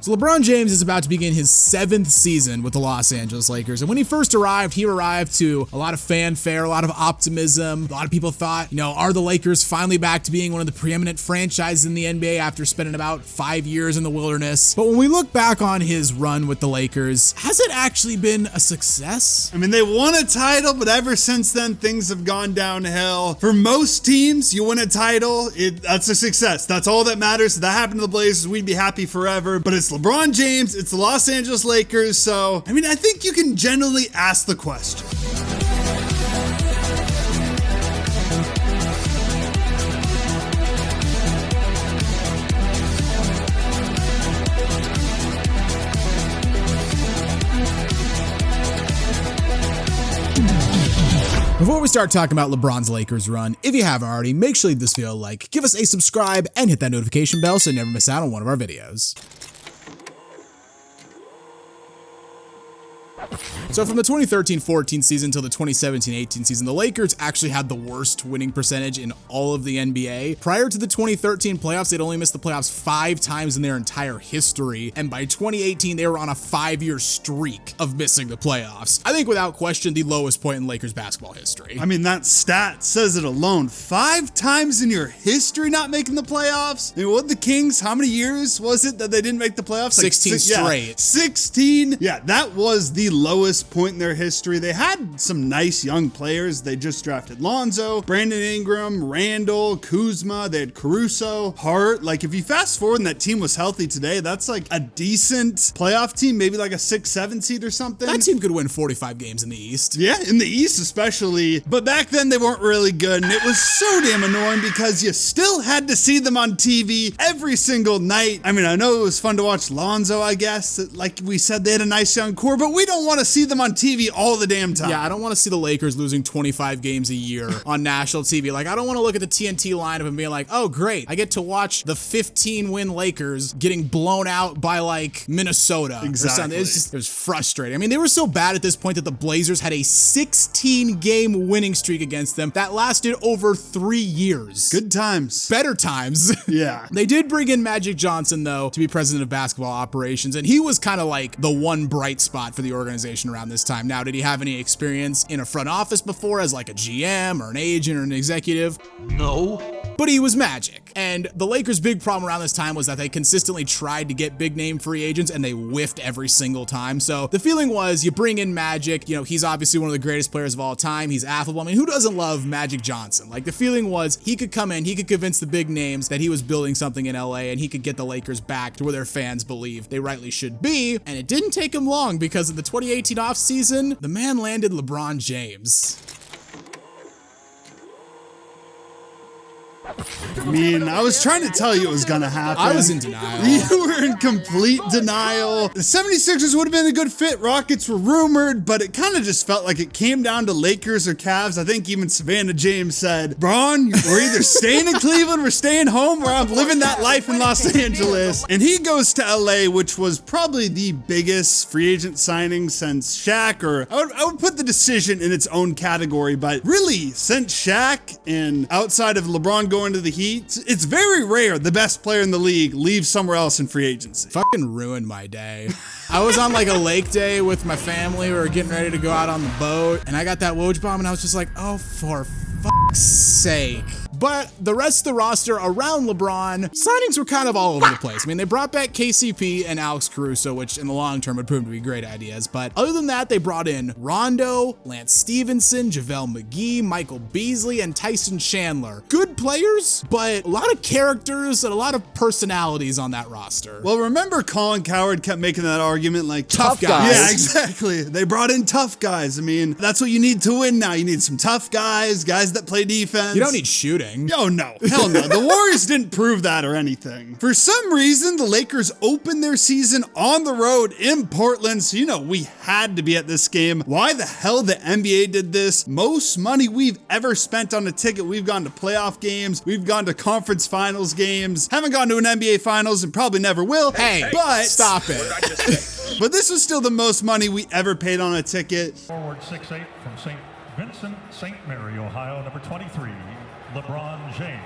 So LeBron James is about to begin his 7th season with the Los Angeles Lakers. And when he first arrived, he arrived to a lot of fanfare, a lot of optimism. A lot of people thought, are the Lakers finally back to being one of the preeminent franchises in the NBA after spending about 5 years in the wilderness? But when we look back on his run with the Lakers, has it actually been a success? I mean, they won a title, but ever since then, things have gone downhill. For most teams, you win a title, that's a success. That's all that matters. If that happened to the Blazers, we'd be happy forever. But it's LeBron James, it's the Los Angeles Lakers, so, I think you can generally ask the question. Before we start talking about LeBron's Lakers run, if you haven't already, make sure you leave this video a like, give us a subscribe, and hit that notification bell so you never miss out on one of our videos. So from the 2013-14 season till the 2017-18 season, the Lakers actually had the worst winning percentage in all of the NBA. Prior to the 2013 playoffs, they'd only missed the playoffs 5 times in their entire history, and by 2018, they were on a 5-year streak of missing the playoffs. I think without question, the lowest point in Lakers basketball history. That stat says it alone. 5 times in your history not making the playoffs? What the Kings, how many years was it that they didn't make the playoffs? 16 straight. Yeah, 16. Yeah, that was the lowest point in their history. They had some nice young players. They just drafted Lonzo, Brandon Ingram, Randall, Kuzma. They had Caruso, Hart. If you fast forward and that team was healthy today, that's like a decent playoff team, maybe like a 6-7 seed or something. That team could win 45 games in the East. Yeah, in the East especially. But back then they weren't really good, and it was so damn annoying because you still had to see them on TV every single night. I know it was fun to watch Lonzo, I guess. Like we said, they had a nice young core, but we don't want to see them on TV all the damn time. Yeah, I don't want to see the Lakers losing 25 games a year on national TV. I don't want to look at the TNT lineup and be like, oh, great, I get to watch the 15-win Lakers getting blown out by Minnesota. Exactly. It was frustrating. They were so bad at this point that the Blazers had a 16-game winning streak against them that lasted over 3 years. Good times. Better times. Yeah. They did bring in Magic Johnson, though, to be president of basketball operations, and he was kind of the one bright spot for the organization around this time. Now, did he have any experience in a front office before as a GM or an agent or an executive? No. But he was Magic. And the Lakers' big problem around this time was that they consistently tried to get big name free agents and they whiffed every single time. So the feeling was you bring in Magic, he's obviously one of the greatest players of all time. He's affable. Who doesn't love Magic Johnson? The feeling was he could come in, he could convince the big names that he was building something in LA and he could get the Lakers back to where their fans believe they rightly should be. And it didn't take him long because in the 2018 offseason, the man landed LeBron James. I was trying to tell you it was gonna happen. I was in denial. You were in complete denial. The 76ers would have been a good fit. Rockets were rumored, but it kind of just felt like it came down to Lakers or Cavs. I think even Savannah James said, Bron, we're either staying in Cleveland, we're staying home, or I'm living that life in Los Angeles. And he goes to LA, which was probably the biggest free agent signing since Shaq, or I would put the decision in its own category, but really, since Shaq and outside of LeBron going to the Heat, it's very rare the best player in the league leaves somewhere else in free agency. Fucking ruined my day. I was on a lake day with my family. We were getting ready to go out on the boat, and I got that Woj bomb, and I was just like, oh, for fuck's sake. But the rest of the roster around LeBron, signings were kind of all over the place. They brought back KCP and Alex Caruso, which in the long term would prove to be great ideas. But other than that, they brought in Rondo, Lance Stevenson, JaVale McGee, Michael Beasley, and Tyson Chandler. Good players, but a lot of characters and a lot of personalities on that roster. Well, remember Colin Cowherd kept making that argument tough guys. Yeah, exactly. They brought in tough guys. That's what you need to win now. You need some tough guys that play defense. You don't need shooting. Oh, no. Hell no. The Warriors didn't prove that or anything. For some reason, the Lakers opened their season on the road in Portland, so we had to be at this game. Why the hell the NBA did this? Most money we've ever spent on a ticket. We've gone to playoff games. We've gone to conference finals games. Haven't gone to an NBA finals and probably never will. Hey, but stop it. But this was still the most money we ever paid on a ticket. Forward 6'8" from St. Vincent, St. Mary, Ohio, number 23. LeBron James.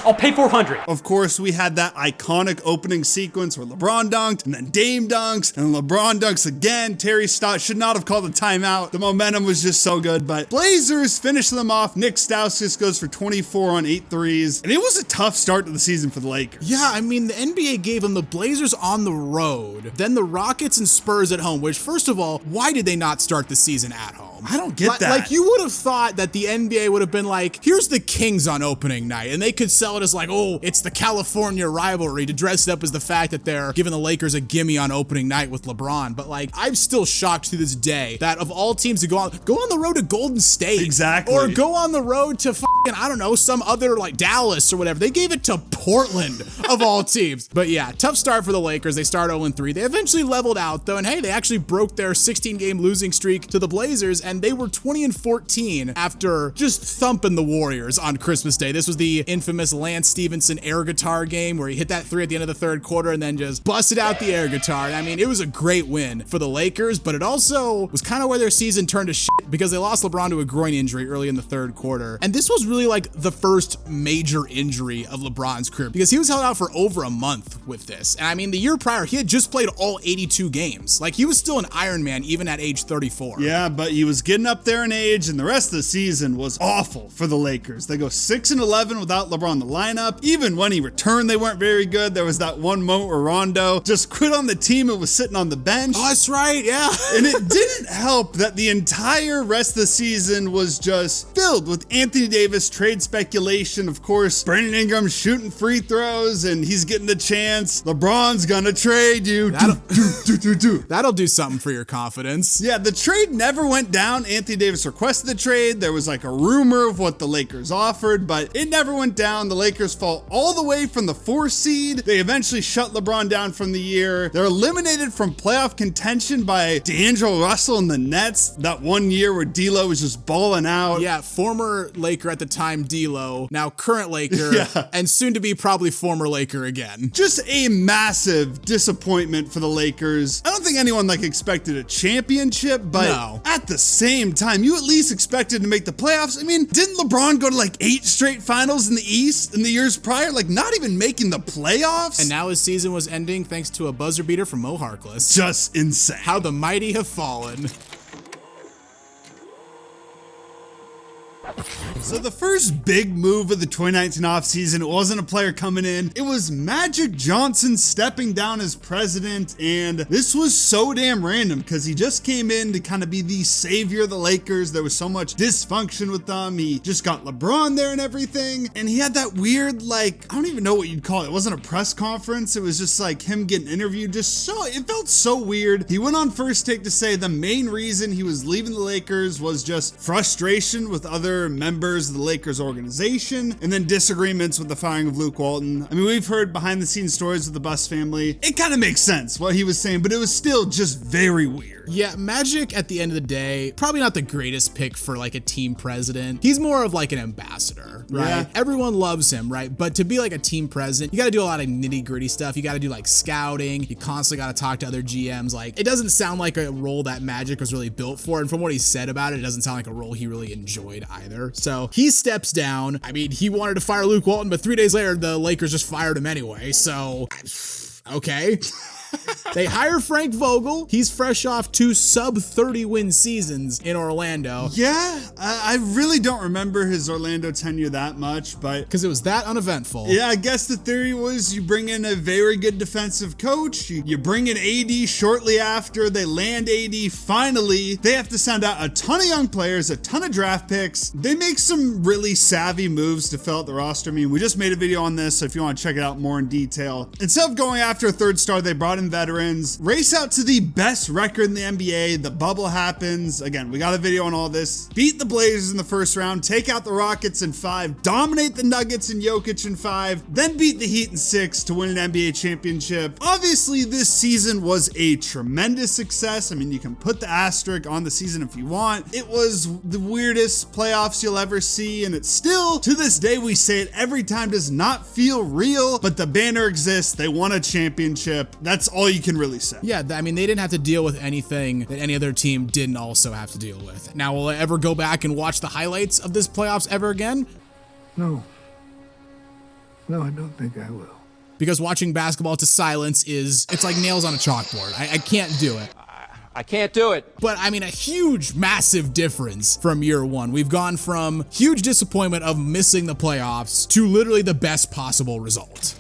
I'll pay $400. Of course, we had that iconic opening sequence where LeBron dunked, and then Dame dunks, and LeBron dunks again. Terry Stott should not have called a timeout. The momentum was just so good, but Blazers finish them off. Nick Stauskas goes for 24 on 8 threes, and it was a tough start to the season for the Lakers. Yeah, I mean, the NBA gave them the Blazers on the road, then the Rockets and Spurs at home, which, first of all, why did they not start the season at home? I don't get that. Like, you would have thought that the NBA would have been like, here's the Kings on opening night, and they could sell it as like, oh, it's the California rivalry, to dress it up as the fact that they're giving the Lakers a gimme on opening night with LeBron. But like, I'm still shocked to this day that of all teams to go on the road to Golden State. Exactly. Or go on the road to fucking, I don't know, some other like Dallas or whatever. They gave it to Portland of all teams. But yeah, tough start for the Lakers. They start 0-3. They eventually leveled out though, and hey, they actually broke their 16-game losing streak to the Blazers, and they were 20-14 after just thumping the Warriors on Christmas Day. This was the infamous Lance Stevenson air guitar game where he hit that three at the end of the third quarter and then just busted out the air guitar. I mean, it was a great win for the Lakers, but it also was kind of where their season turned to shit because they lost LeBron to a groin injury early in the third quarter. And this was really like the first major injury of LeBron's career because he was held out for over a month with this. And I mean, the year prior, he had just played all 82 games. Like, he was still an Iron Man even at age 34. Yeah, but he was getting up there in age, and the rest of the season was awful for the Lakers. They go 6-11 without LeBron in the lineup. Even when he returned, they weren't very good. There was that one moment where Rondo just quit on the team and was sitting on the bench. Oh, that's right, yeah. And it didn't help that the entire rest of the season was just filled with Anthony Davis trade speculation. Of course, Brandon Ingram shooting free throws, and he's getting the chance. LeBron's gonna trade you. That'll do something for your confidence. Yeah, the trade never went down. Anthony Davis requested the trade. There was like a rumor of what the Lakers offered, but it never went down. The Lakers fall all the way from the 4th seed. They eventually shut LeBron down from the year. They're eliminated from playoff contention by D'Angelo Russell and the Nets. That one year where D'Lo was just balling out. Yeah, former Laker at the time, D'Lo, now current Laker, and soon to be probably former Laker again. Just a massive disappointment for the Lakers. I don't think anyone like expected a championship, but no. At the same time, you at least expected to make the playoffs. I mean, didn't LeBron go to like 8 straight finals in the East in the years prior? Like, not even making the playoffs? And now his season was ending thanks to a buzzer beater from Mo Harkless. Just insane. How the mighty have fallen. So the first big move of the 2019 offseason, it wasn't a player coming in. It was Magic Johnson stepping down as president, and this was so damn random because he just came in to kind of be the savior of the Lakers. There was so much dysfunction with them. He just got LeBron there and everything, and he had that weird, like, I don't even know what you'd call it. It wasn't a press conference. It was just like him getting interviewed. It felt so weird. He went on First Take to say the main reason he was leaving the Lakers was just frustration with other members of the Lakers organization, and then disagreements with the firing of Luke Walton. I mean, we've heard behind the scenes stories of the Buss family. It kind of makes sense what he was saying, but it was still just very weird. Yeah, Magic at the end of the day, probably not the greatest pick for like a team president. He's more of like an ambassador, right? Yeah. Everyone loves him, right? But to be like a team president, you got to do a lot of nitty gritty stuff. You got to do like scouting. You constantly got to talk to other GMs. Like, it doesn't sound like a role that Magic was really built for. And from what he said about it, it doesn't sound like a role he really enjoyed either. So he steps down. I mean, he wanted to fire Luke Walton, but 3 days later, the Lakers just fired him anyway. So, okay. They hire Frank Vogel. He's fresh off 2 sub-30 win seasons in Orlando. Yeah, I really don't remember his Orlando tenure that much, but because it was that uneventful. Yeah, I guess the theory was you bring in a very good defensive coach, you bring in AD shortly after, they land AD finally. They have to send out a ton of young players, a ton of draft picks. They make some really savvy moves to fill out the roster. I mean, we just made a video on this, so if you want to check it out more in detail. Instead of going after a 3rd star, they brought in veterans, race out to the best record in the NBA. The bubble happens. Again, we got a video on all this. Beat the Blazers in the first round, take out the Rockets in 5, dominate the Nuggets and Jokic in 5, then beat the Heat in 6 to win an NBA championship. Obviously, this season was a tremendous success. I mean, you can put the asterisk on the season if you want. It was the weirdest playoffs you'll ever see, and it's still, to this day, we say it every time, does not feel real, but the banner exists. They won a championship. That's all you can really say. Yeah, I mean, they didn't have to deal with anything that any other team didn't also have to deal with. Now, will I ever go back and watch the highlights of this playoffs ever again? No. No, I don't think I will. Because watching basketball to silence it's like nails on a chalkboard. I can't do it. I can't do it. But I mean, a huge, massive difference from year one. We've gone from huge disappointment of missing the playoffs to literally the best possible result.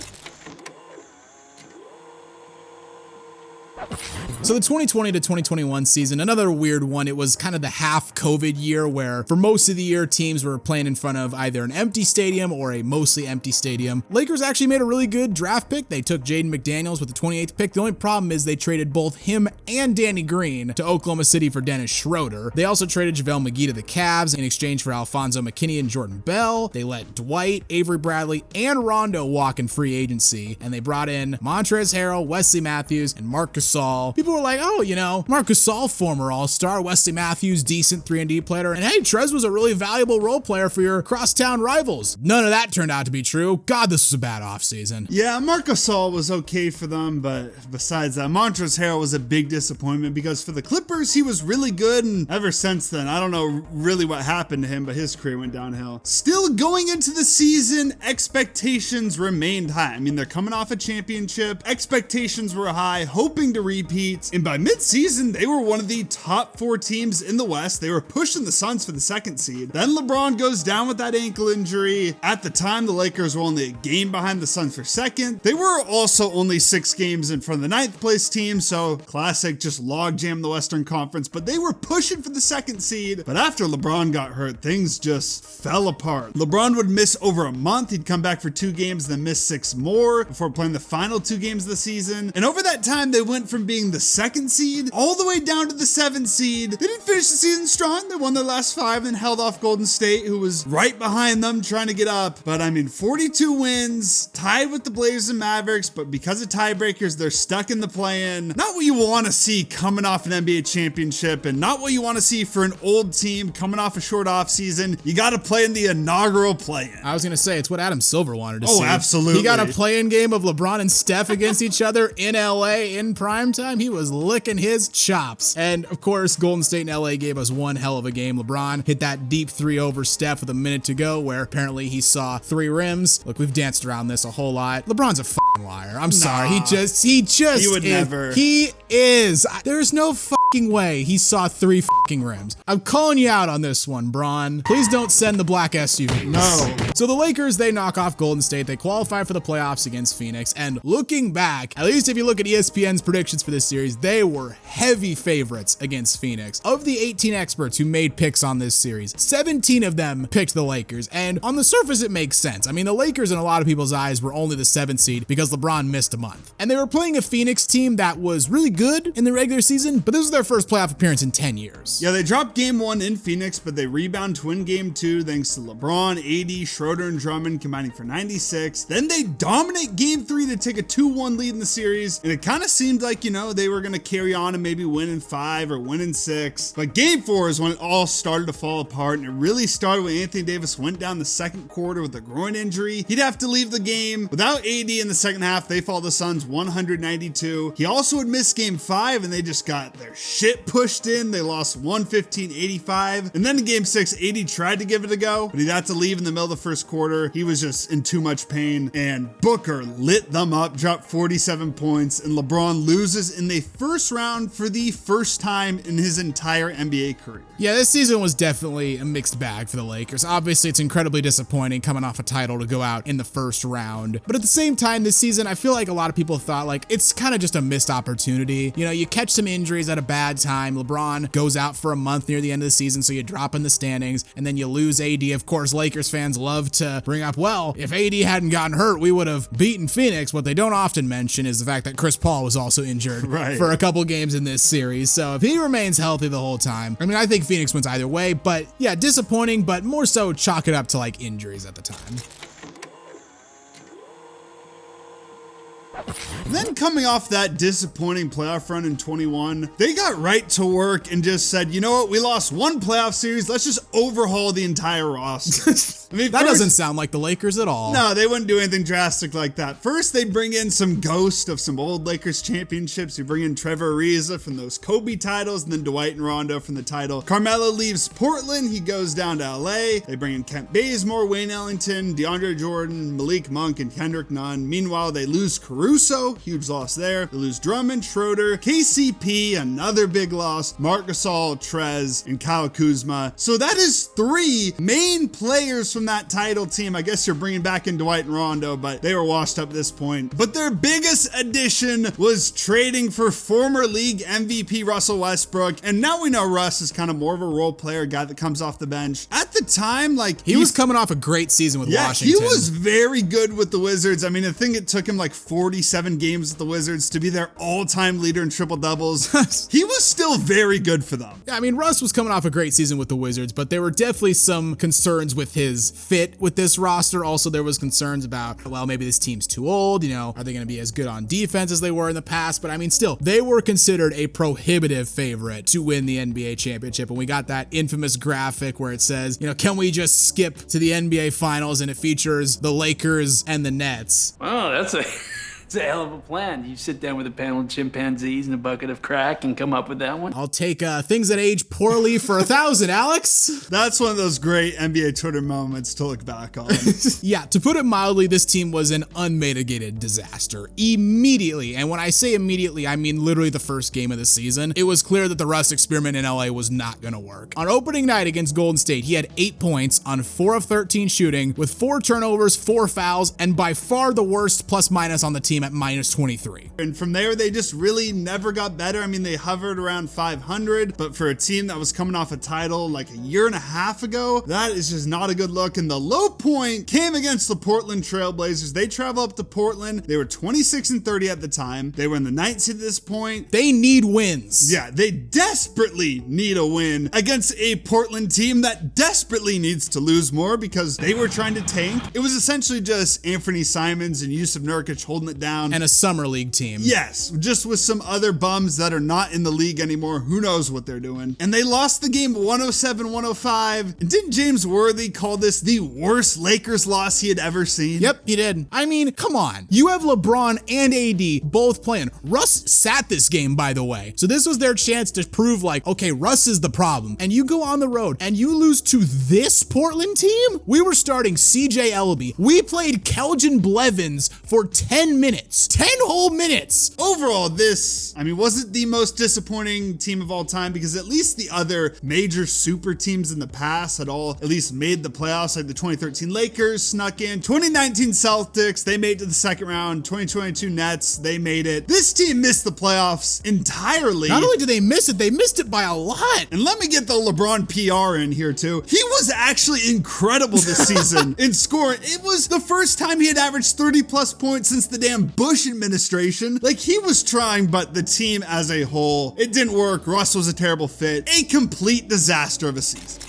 So the 2020 to 2021 season, another weird one. It was kind of the half COVID year where for most of the year teams were playing in front of either an empty stadium or a mostly empty stadium. Lakers actually made a really good draft pick. They took Jaden McDaniels with the 28th pick. The only problem is they traded both him and Danny Green to Oklahoma City for Dennis Schroeder. They also traded JaVale McGee to the Cavs in exchange for Alfonso McKinney and Jordan Bell. They let Dwight, Avery Bradley, and Rondo walk in free agency, and they brought in Montrezl Harrell, Wesley Matthews, and Marc Gasol. People were like, oh, you know, Marc Gasol, former All-Star, Wesley Matthews, decent 3-and-D player, and hey, Trez was a really valuable role player for your crosstown rivals. None of that turned out to be true. God, this was a bad offseason. Yeah, Marc Gasol was okay for them, but besides that, Montrezl Harrell was a big disappointment because for the Clippers, he was really good, and ever since then, I don't know really what happened to him, but his career went downhill. Still going into the season, expectations remained high. I mean, they're coming off a championship. Expectations were high, hoping to repeat, and by mid-season, they were one of the top 4 teams in the West. They were pushing the Suns for the 2nd seed. Then LeBron goes down with that ankle injury. At the time, the Lakers were only a game behind the Suns for 2nd. They were also only 6 games in front of the 9th place team, so classic just logjam the Western Conference, but they were pushing for the 2nd seed. But after LeBron got hurt, things just fell apart. LeBron would miss over a month. He'd come back for 2 games, then miss 6 more before playing the final 2 games of the season. And over that time, they went from being the 2nd seed all the way down to the 7th seed. They didn't finish the season strong. They won their last 5 and held off Golden State, who was right behind them trying to get up. But I mean, 42 wins, tied with the Blazers and Mavericks, but because of tiebreakers, they're stuck in the play-in. Not what you want to see coming off an NBA championship, and not what you want to see for an old team coming off a short off season. You got to play in the inaugural play-in. I was going to say, it's what Adam Silver wanted to see. Oh, absolutely. He got a play-in game of LeBron and Steph against each other in LA in primetime. He was licking his chops. And of course, Golden State and LA gave us one hell of a game. LeBron hit that deep 3 over Steph with a minute to go, where apparently he saw 3 rims. Look, we've danced around this a whole lot. LeBron's a fucking liar. I'm sorry. He would never. He is. There's no fucking way he saw 3 fucking rims. I'm calling you out on this one, Bron. Please don't send the black SUVs. No. So the Lakers, they knock off Golden State. They qualify for the playoffs against Phoenix. And looking back, at least if you look at ESPN's predictions for this series, they were heavy favorites against Phoenix. Of the 18 experts who made picks on this series, 17 of them picked the Lakers. And on the surface, it makes sense. I mean, the Lakers in a lot of people's eyes were only the 7th seed because LeBron missed a month. And they were playing a Phoenix team that was really good in the regular season, but this was their first playoff appearance in 10 years. Yeah, they dropped game 1 in Phoenix, but they rebound to win game 2 thanks to LeBron, AD, Schroeder, and Drummond combining for 96. Then they dominate game 3 to take a 2-1 lead in the series, and it kind of seemed like, you know, they were going to carry on and maybe win in 5 or win in 6. But game 4 is when it all started to fall apart, and it really started when Anthony Davis went down the 2nd quarter with a groin injury. He'd have to leave the game. Without AD in the 2nd half, they fall the Suns 192. He also had missed game 5, and they just got their shit pushed in. They lost 115-85. And then in game 6, AD tried to give it a go, but he'd have to leave in the middle of the 1st quarter. He was just in too much pain, and Booker lit them up, dropped 47 points, and LeBron loses in the 1st round for the first time in his entire NBA career. Yeah, this season was definitely a mixed bag for the Lakers. Obviously, it's incredibly disappointing coming off a title to go out in the 1st round. But at the same time, this season, I feel like a lot of people thought like it's kind of just a missed opportunity. You know, you catch some injuries at a bad time. LeBron goes out for a month near the end of the season, so you drop in the standings, and then you lose AD. Of course, Lakers fans love to bring up, well, if AD hadn't gotten hurt, we would have beaten Phoenix. What they don't often mention is the fact that Chris Paul was also injured for a couple games in this series. So if he remains healthy the whole time, I mean, I think Phoenix wins either way, but yeah, disappointing, but more so chalk it up to like injuries at the time. Then coming off that disappointing playoff run in 21, they got right to work and just said, you know what, we lost 1 playoff series, let's just overhaul the entire roster. I mean, that doesn't sound like the Lakers at all. No, they wouldn't do anything drastic like that. First, they'd bring in some ghost of some old Lakers championships. You bring in Trevor Ariza from those Kobe titles, and then Dwight and Rondo from the title. Carmelo leaves Portland. He goes down to LA. They bring in Kent Bazemore, Wayne Ellington, DeAndre Jordan, Malik Monk, and Kendrick Nunn. Meanwhile, they lose Caruso. Huge loss there. They lose Drummond, Schroeder, KCP, another big loss, Marc Gasol, Trez, and Kyle Kuzma. So that is 3 main players from that title team. I guess you're bringing back in Dwight and Rondo, but they were washed up at this point. But their biggest addition was trading for former league MVP Russell Westbrook. And now we know Russ is kind of more of a role player, guy that comes off the bench. At the time, like he was coming off a great season with Washington. He was very good with the Wizards. I mean, I think it took him like 47 games with the Wizards to be their all-time leader in triple doubles. He was still very good for them. I mean, Russ was coming off a great season with the Wizards, but there were definitely some concerns with his fit with this roster. Also, there was concerns about, well, maybe this team's too old. You know, are they going to be as good on defense as they were in the past? But I mean, still, they were considered a prohibitive favorite to win the NBA championship. And we got that infamous graphic where it says, you know, can we just skip to the NBA finals? And it features the Lakers and the Nets. Oh, that's a hell of a plan. You sit down with a panel of chimpanzees and a bucket of crack and come up with that one. I'll take things that age poorly for 1,000, Alex. That's one of those great NBA Twitter moments to look back on. Yeah, to put it mildly, this team was an unmitigated disaster immediately. And when I say immediately, I mean literally the first game of the season. It was clear that the Russ experiment in LA was not going to work. On opening night against Golden State, he had 8 points on 4 of 13 shooting with 4 turnovers, 4 fouls, and by far the worst plus minus on the team at -23. And from there, they just really never got better. I mean, they hovered around 500, but for a team that was coming off a title like a year and a half ago, that is just not a good look. And the low point came against the Portland Trailblazers. They travel up to Portland. They were 26-30 at the time. They were in the 9th seed at this point. They need wins. Yeah, they desperately need a win against a Portland team that desperately needs to lose more because they were trying to tank. It was essentially just Anthony Simons and Yusuf Nurkic holding it down. And a summer league team. Yes, just with some other bums that are not in the league anymore. Who knows what they're doing. And they lost the game 107-105. And didn't James Worthy call this the worst Lakers loss he had ever seen? Yep, he did. I mean, come on. You have LeBron and AD both playing. Russ sat this game, by the way. So this was their chance to prove like, okay, Russ is the problem. And you go on the road and you lose to this Portland team? We were starting CJ Ellaby. We played Keljin Blevins for 10 minutes. 10 whole minutes. Overall, this, I mean, wasn't the most disappointing team of all time because at least the other major super teams in the past had all at least made the playoffs, like the 2013 Lakers snuck in, 2019 Celtics, they made it to the second round, 2022 Nets, they made it. This team missed the playoffs entirely. Not only did they miss it by a lot. And let me get the LeBron PR in here too. He was actually incredible this season in scoring. It was the first time he had averaged 30 plus points since the damn Bush administration. Like, he was trying, but the team as a whole, it didn't work. Russ was a terrible fit. A complete disaster of a season.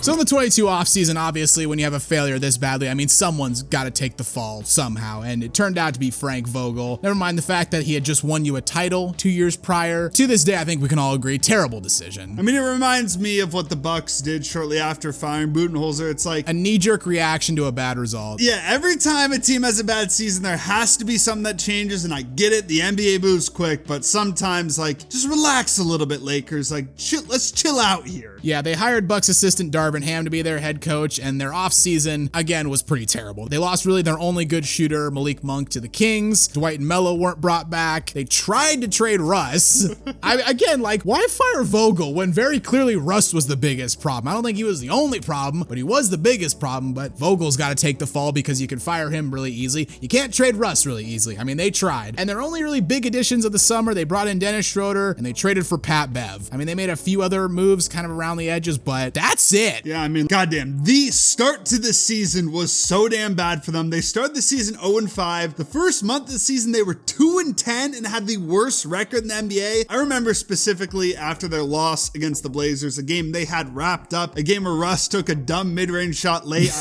So in the 22 offseason, obviously, when you have a failure this badly, I mean, someone's got to take the fall somehow, and it turned out to be Frank Vogel. Never mind the fact that he had just won you a title 2 years prior. To this day, I think we can all agree, terrible decision. I mean, it reminds me of what the Bucks did shortly after firing Budenholzer. It's like a knee-jerk reaction to a bad result. Yeah, every time a team has a bad season, there has to be something that changes, and I get it, the NBA moves quick, but sometimes, like, just relax a little bit, Lakers. Like, let's chill out here. Yeah, they hired Bucks assistant Darvin Ham to be their head coach, and their offseason, again, was pretty terrible. They lost really their only good shooter, Malik Monk, to the Kings. Dwight and Melo weren't brought back. They tried to trade Russ. Again, like, why fire Vogel when very clearly Russ was the biggest problem? I don't think he was the only problem, but he was the biggest problem. But Vogel's got to take the fall because you can fire him really easily. You can't trade Russ really easily. I mean, they tried. And their only really big additions of the summer, they brought in Dennis Schroeder, and they traded for Pat Bev. I mean, they made a few other moves kind of around the edges, but that's it. Yeah, I mean, goddamn, the start to the season was so damn bad for them. They started the season 0-5. The first month of the season, they were 2-10 and had the worst record in the NBA. I remember specifically after their loss against the Blazers, a game they had wrapped up, a game where Russ took a dumb mid-range shot late.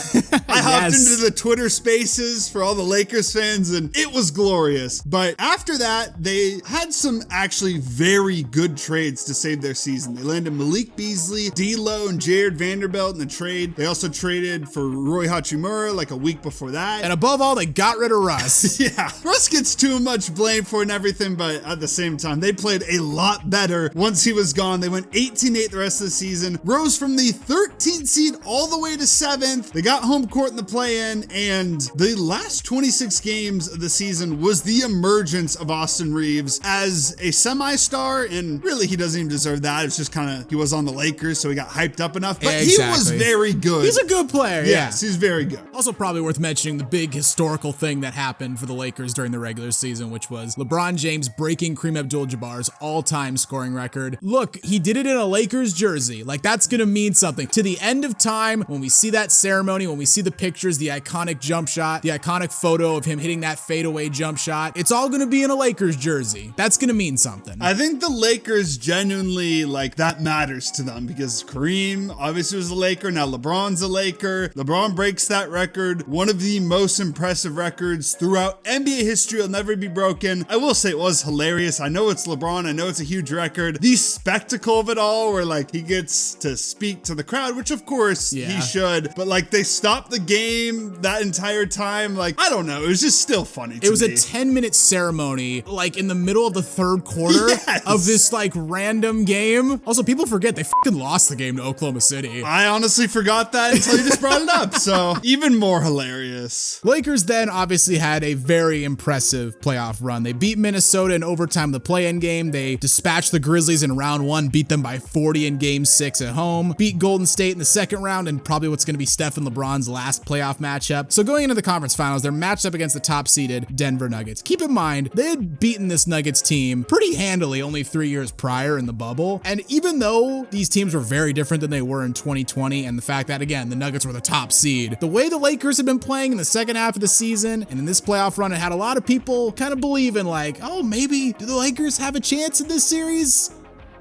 I hopped into the Twitter spaces for all the Lakers fans, and it was glorious. But after that, they had some actually very good trades to save their season. They landed Malik Beasley, D'Lo, and Jared Vanderbilt in the trade. They also traded for Rui Hachimura like a week before that. And above all, they got rid of Russ. Yeah, Russ gets too much blame for it and everything, but at the same time, they played a lot better once he was gone. They went 18-8 the rest of the season, rose from the 13th seed all the way to 7th. They got home court in the play-in, and the last 26 games of the season was the emergence of Austin Reeves as a semi-star, and really he doesn't even deserve that. It's just kind of, he was on the Lakers, so he got hyped up enough, but he was very good. He's a good player, yes, he's very good. Also probably worth mentioning the big historical thing that happened for the Lakers during the regular season, which was LeBron James breaking Kareem Abdul-Jabbar's all-time scoring record. Look, he did it in a Lakers jersey. Like, that's gonna mean something. To the end of time, when we see that ceremony, when we see the pictures, the iconic jump shot, the iconic photo of him hitting that fadeaway jump shot, it's all gonna be in a Lakers jersey. That's gonna mean something. I think the Lakers genuinely, like, that matters to them because Kareem obviously was a Laker. Now LeBron's a Laker. LeBron breaks that record. One of the most impressive records throughout NBA history will never be broken. I will say it was hilarious. I know it's LeBron. I know it's a huge record. The spectacle of it all where like he gets to speak to the crowd, which of course he should, but like they stopped the game that entire time. Like, I don't know. It was just still funny to me. It was a 10-minute ceremony, like in the middle of the third quarter of this like random game. Also, people forget they fucking lost the game to Oklahoma City. I honestly forgot that until you just brought it up. So even more hilarious. Lakers then obviously had a very impressive playoff run. They beat Minnesota in overtime in the play-in game. They dispatched the Grizzlies in round 1, beat them by 40 in game 6 at home, beat Golden State in the second round, and probably what's going to be Steph and LeBron's last playoff matchup. So going into the conference finals, they're matched up against the top-seeded Denver Nuggets. Keep in mind, they had beaten this Nuggets team pretty handily only 3 years prior in the bubble. And even though these teams were very different than they were in 2020, and the fact that, again, the Nuggets were the top seed, the way the Lakers have been playing in the second half of the season and in this playoff run, it had a lot of people kind of believing like, oh, maybe do the Lakers have a chance in this series?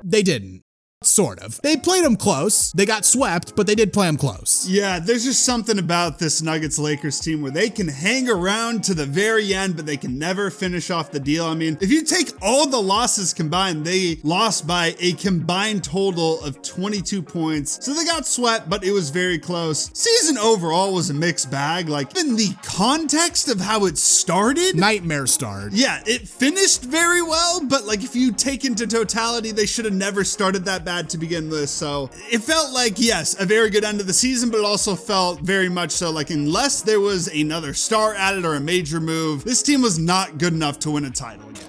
They didn't. Sort of. They played them close. They got swept, but they did play them close. Yeah, there's just something about this Nuggets-Lakers team where they can hang around to the very end, but they can never finish off the deal. I mean, if you take all the losses combined, they lost by a combined total of 22 points. So they got swept, but it was very close. Season overall was a mixed bag. Like, in the context of how it started, nightmare start. Yeah, it finished very well, but like if you take into totality, they should have never started that bad to begin with. So it felt like, yes, a very good end of the season, but it also felt very much so like unless there was another star added or a major move, this team was not good enough to win a title again.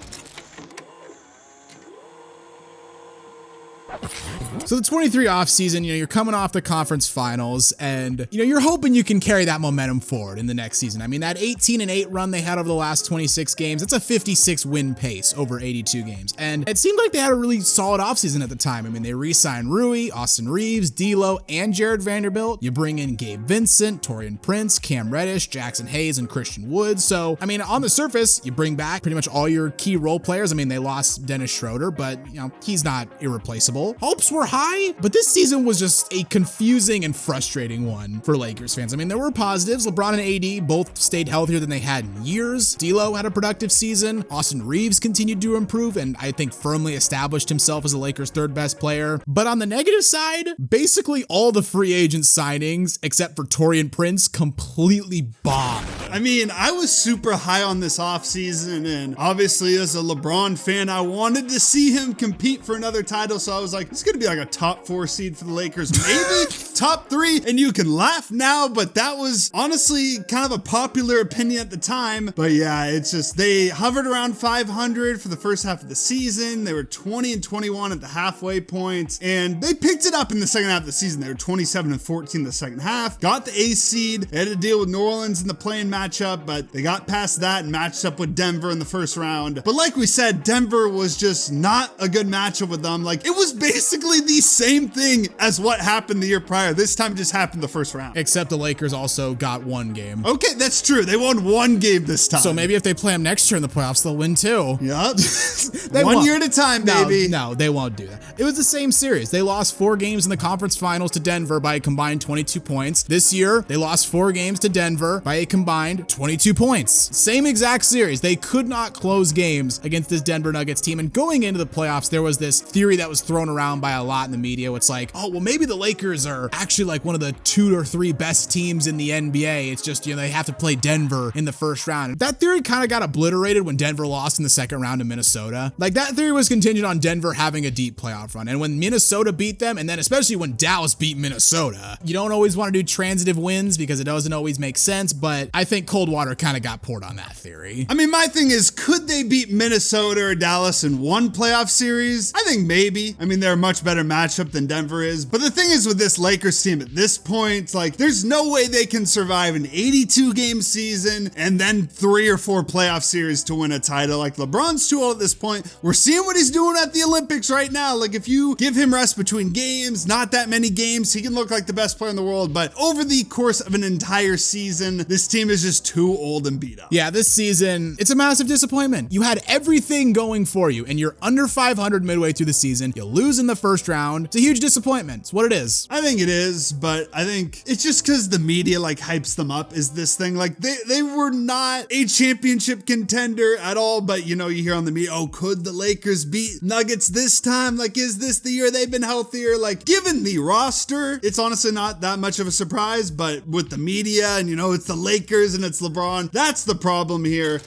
So the 23 offseason, you're coming off the conference finals and, you're hoping you can carry that momentum forward in the next season. I mean, that 18-8 run they had over the last 26 games, it's a 56 win pace over 82 games. And it seemed like they had a really solid offseason at the time. I mean, they re-signed Rui, Austin Reeves, D'Lo, and Jared Vanderbilt. You bring in Gabe Vincent, Taurean Prince, Cam Reddish, Jackson Hayes, and Christian Wood. So, I mean, on the surface, you bring back pretty much all your key role players. I mean, they lost Dennis Schroeder, but, he's not irreplaceable. Hopes were high, but this season was just a confusing and frustrating one for Lakers fans. I mean, there were positives. LeBron and AD both stayed healthier than they had in years. D'Lo had a productive season. Austin Reeves continued to improve and I think firmly established himself as the Lakers' third best player. But on the negative side, basically all the free agent signings, except for Taurean Prince, completely bombed. I mean, I was super high on this offseason, and obviously as a LeBron fan, I wanted to see him compete for another title, so I was like, it's gonna be like a top 4 seed for the Lakers, maybe top 3, and you can laugh now, but that was honestly kind of a popular opinion at the time. But yeah, it's just, they hovered around 500 for the first half of the season. They were 20-21 at the halfway point, and they picked it up in the second half of the season. They were 27-14 in the second half, got the A seed. They had to deal with New Orleans in the play-in matchup, but they got past that and matched up with Denver in the first round. But like we said, Denver was just not a good matchup with them. Like, it was basically literally the same thing as what happened the year prior. This time it just happened the first round. Except the Lakers also got one game. Okay, that's true. They won one game this time. So maybe if they play them next year in the playoffs, they'll win too. Yep. One year at a time, baby. No, they won't do that. It was the same series. They lost 4 games in the conference finals to Denver by a combined 22 points. This year, they lost 4 games to Denver by a combined 22 points. Same exact series. They could not close games against this Denver Nuggets team. And going into the playoffs, there was this theory that was thrown around by a lot in the media. It's like, oh, well, maybe the Lakers are actually like one of the 2 or 3 best teams in the NBA. It's just, they have to play Denver in the first round. That theory kind of got obliterated when Denver lost in the second round to Minnesota. Like, that theory was contingent on Denver having a deep playoff run. And when Minnesota beat them, and then especially when Dallas beat Minnesota, you don't always want to do transitive wins because it doesn't always make sense, but I think cold water kind of got poured on that theory. I mean, my thing is, could they beat Minnesota or Dallas in one playoff series? I think maybe. I mean, they're a much better matchup than Denver is. But the thing is with this Lakers team at this point, like, there's no way they can survive an 82-game season and then 3 or 4 playoff series to win a title. Like, LeBron's too old at this point. We're seeing what he's doing at the Olympics right now. Like, if you give him rest between games, not that many games, he can look like the best player in the world. But over the course of an entire season, this team is just too old and beat up. Yeah, this season, it's a massive disappointment. You had everything going for you, and you're under 500 midway through the season. You lose in the first round. It's a huge disappointment. It's what it is. I think it is, but I think it's just because the media like hypes them up is this thing. Like they were not a championship contender at all, but you hear on the media, oh, could the Lakers beat Nuggets this time? Like, is this the year they've been healthier? Like, given the roster, it's honestly not that much of a surprise, but with the media and it's the Lakers and it's LeBron, that's the problem here.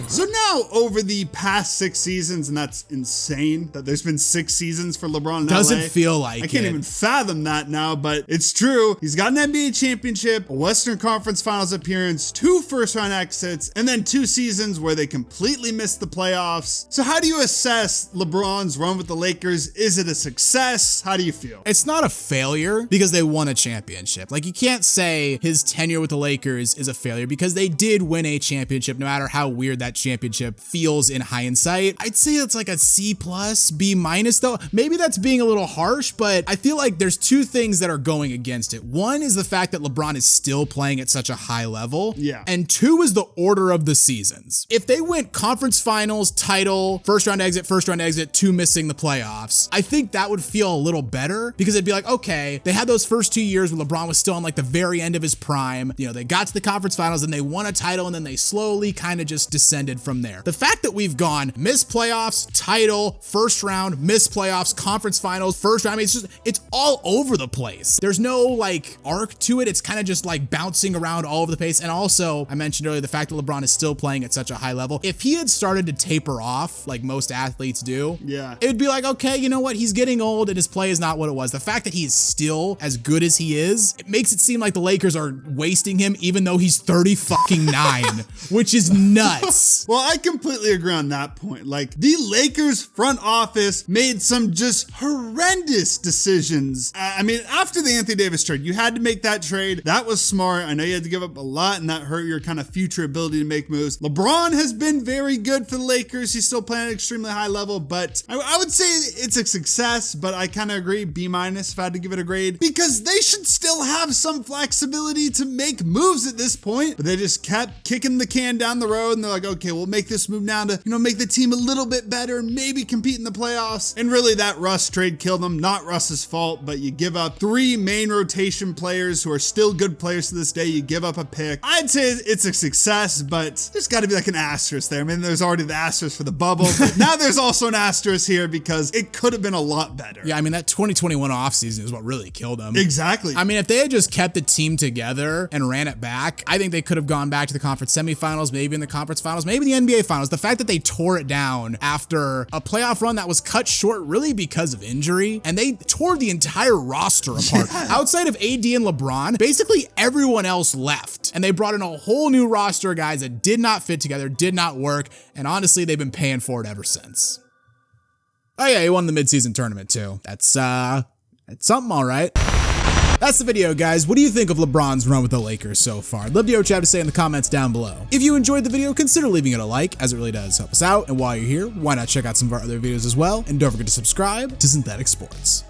So now, over the past 6 seasons, and that's insane that there's been 6 seasons for LeBron in Doesn't LA. feel like I can't even fathom that now, but it's true. He's got an NBA championship, a Western Conference Finals appearance, 2 first-round exits, and then 2 seasons where they completely missed the playoffs. So how do you assess LeBron's run with the Lakers? Is it a success? How do you feel? It's not a failure because they won a championship. Like, you can't say his tenure with the Lakers is a failure because they did win a championship, no matter how weird that championship feels in hindsight. I'd say it's like a C+, B- though. Maybe that's being a little harsh, but I feel like there's 2 things that are going against it. One is the fact that LeBron is still playing at such a high level. Yeah. And 2 is the order of the seasons. If they went conference finals, title, first round exit, 2 missing the playoffs, I think that would feel a little better because it'd be like, okay, they had those first 2 years where LeBron was still on like the very end of his prime. They got to the conference finals and they won a title and then they slowly kind of just descended from there. The fact that we've gone missed playoffs, title, first round, missed playoffs, conference finals, first round, I mean, it's all over the place. There's no like arc to it. It's kind of just like bouncing around all over the place. And also, I mentioned earlier, the fact that LeBron is still playing at such a high level. If he had started to taper off like most athletes do, it would be like, okay, you know what? He's getting old and his play is not what it was. The fact that he is still as good as he is, it makes it seem like the Lakers are wasting him even though he's 39, which is nuts. Well, I completely agree on that point. Like, the Lakers front office made some just horrendous decisions. I mean, after the Anthony Davis trade, you had to make that trade. That was smart. I know you had to give up a lot and that hurt your kind of future ability to make moves. LeBron has been very good for the Lakers. He's still playing at an extremely high level, but I would say it's a success, but I kind of agree, B- if I had to give it a grade, because they should still have some flexibility to make moves at this point, but they just kept kicking the can down the road and they're like, okay, we'll make this move now to, make the team a little bit better, maybe compete in the playoffs. And really that Russ trade killed them. Not Russ's fault, but you give up 3 main rotation players who are still good players to this day. You give up a pick. I'd say it's a success, but there's got to be like an asterisk there. I mean, there's already the asterisk for the bubble, but now there's also an asterisk here because it could have been a lot better. Yeah, I mean, that 2021 offseason is what really killed them. Exactly. I mean, if they had just kept the team together and ran it back, I think they could have gone back to the conference semifinals, maybe in the conference finals, maybe the NBA finals. The fact that they tore it down after a playoff run that was cut short really because of injury, and they tore the entire roster apart. Outside of AD and LeBron, basically everyone else left, and they brought in a whole new roster of guys that did not fit together, did not work, and honestly, they've been paying for it ever since. Oh yeah, he won the midseason tournament too. That's something, all right. That's the video, guys. What do you think of LeBron's run with the Lakers so far? I'd love to hear what you have to say in the comments down below. If you enjoyed the video, consider leaving it a like, as it really does help us out. And while you're here, why not check out some of our other videos as well? And don't forget to subscribe to Synthetic Sports.